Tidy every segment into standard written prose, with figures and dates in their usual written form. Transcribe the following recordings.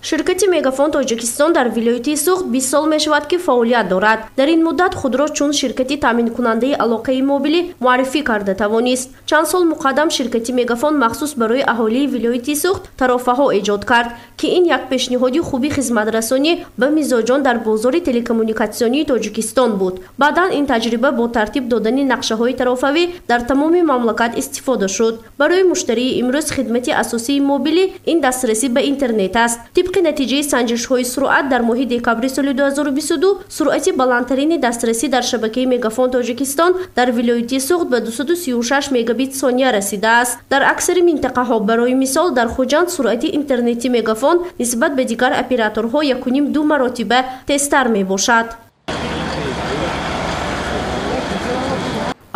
ширкати Мегафон Тоҷикистон дар вилояти Суғд 20 сол мешавад ки фаъолият дорад. Дар ин муддат худро чун ширкати таъминкунандаи алоқаи мобилӣ муаррифӣ карда тавонист. Чанд сол муқаддам ширкати Мегафон махсус барои аҳолии вилояти Суғд тарофаҳо эҷод кард ки ин як пешниҳоди хуби хизматрасонӣ ба мизоҷон дар бозори телекоммуникатсионии Тоҷикистон буд. Баъдан ин таҷриба бо тартиб додани нақшаҳои тарофавӣ дар тамоми мамлакат истифода шуд. Барои муштарии имрӯз хидмати асосии мобилӣ ин дастрасӣ ба интернет аст. Тибқи натиҷаи санҷишҳои суръат дар моҳи декабри соли 2022 суръати баландтарини дастрасӣ дар шабакаи Мегафон Тоҷикистон дар вилояти Суғд ба 236 мегабит сония расидааст. Дар аксари минтақаҳо, барои мисол дар Хуҷанд суръати интернети Мегафон нисбат ба дигар операторҳо 1.5-2 маротиба тезтар мебошад.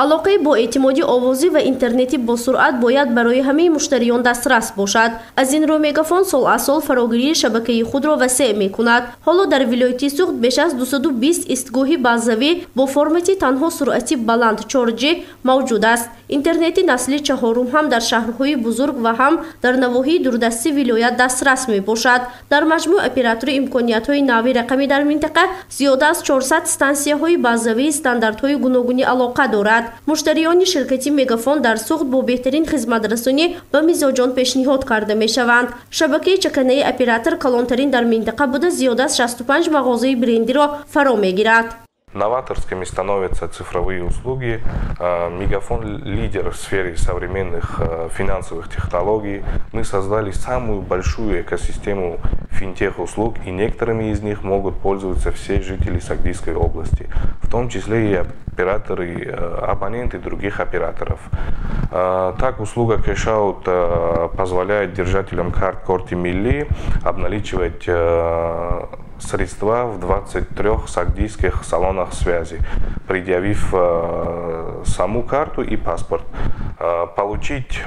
алоқаи боэътимоди овозӣ ва интернети босуръат бояд барои ҳамаи муштариён дастрас бошад. Аз ин рӯ Мегафон сол аз сол фарогирии шабакаи худро васеъ мекунад. ҳоло дар вилояти Суғд беш аз 220 истгоҳи базавӣ бо формати танҳо суръати баланд 4G мавҷуд аст. интернети насли чаҳорум ҳам дар шаҳрҳои бузург ва ҳам дар навоҳии дурдасти вилоят дастрас мебошад. Дар маҷмӯъ оператори имкониятҳои нави рақамӣ дар минтақа зиёда аз 400 стансияҳои базавии стандартҳои гуногуни алоқа дорад. муштариёни ширкати Мегафон дар Суғд бо беҳтарин хизматрасонӣ ба мизоҷон пешниҳод карда мешаванд. шабакаи чаканаи оператор калонтарин дар минтақа буда зиёда аз 65 мағозаи брендиро фаро мегирад. Новаторскими становятся цифровые услуги. Мегафон – лидер в сфере современных финансовых технологий. Мы создали самую большую экосистему финтех-услуг, и некоторыми из них могут пользоваться все жители Сагдийской области, в том числе и операторы, абоненты других операторов. Так, услуга кэш-аут позволяет держателям карт Корти Милли обналичивать средства в 23 сагдийских салонах связи, предъявив саму карту и паспорт. Получить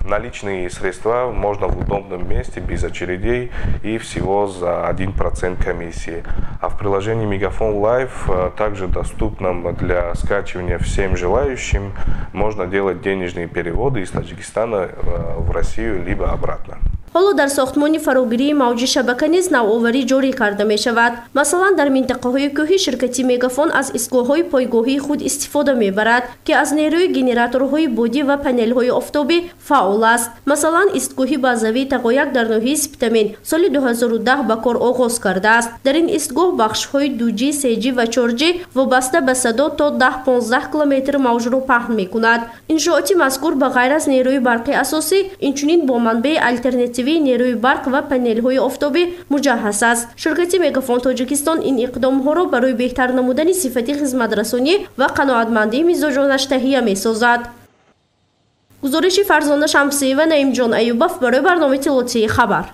наличные средства можно в удобном месте, без очередей и всего за 1% комиссии. А в приложении Мегафон Лайв, также доступном для скачивания всем желающим, можно делать денежные переводы из Таджикистана в Россию либо обратно. ҳоло дар сохтмони фарогирии мавҷи шабака низ навъоварӣ ҷорӣ карда мешавад. Масалан, дар минтақаҳои кӯҳӣ ширкати Мегафон аз истгоҳҳои пойгоҳии худ истифода мебарад, ки аз нерӯи генераторҳои бодӣ ва панелҳои офтобӣ фаъол аст. Масалан, истгоҳи базавии Тағояк дар ноҳияи Сиптамин соли 2010 ба кор оғоз кардааст. Дар ин истгоҳ бахшҳои 2G, 3G ва 4G вобаста ба садо то 10-15 километр мавҷро паҳн мекунад. иншооти мазкур ба ғайр аз нерӯи барқи асосӣ, инчунин бо манбаи алтернативии нерӯи барқ ва панелҳои офтобӣ муҷаҳҳаз аст. ширкати Мегафон Тоҷикистон ин иқдомҳоро барои беҳтар намудани сифати хизматрасонӣ ва қаноатмандии мизоҷонаш таҳия месозад. гузориши Фарзона Шамсиева, Наимҷон Аюбов барои барномаи Тилотии Хабар.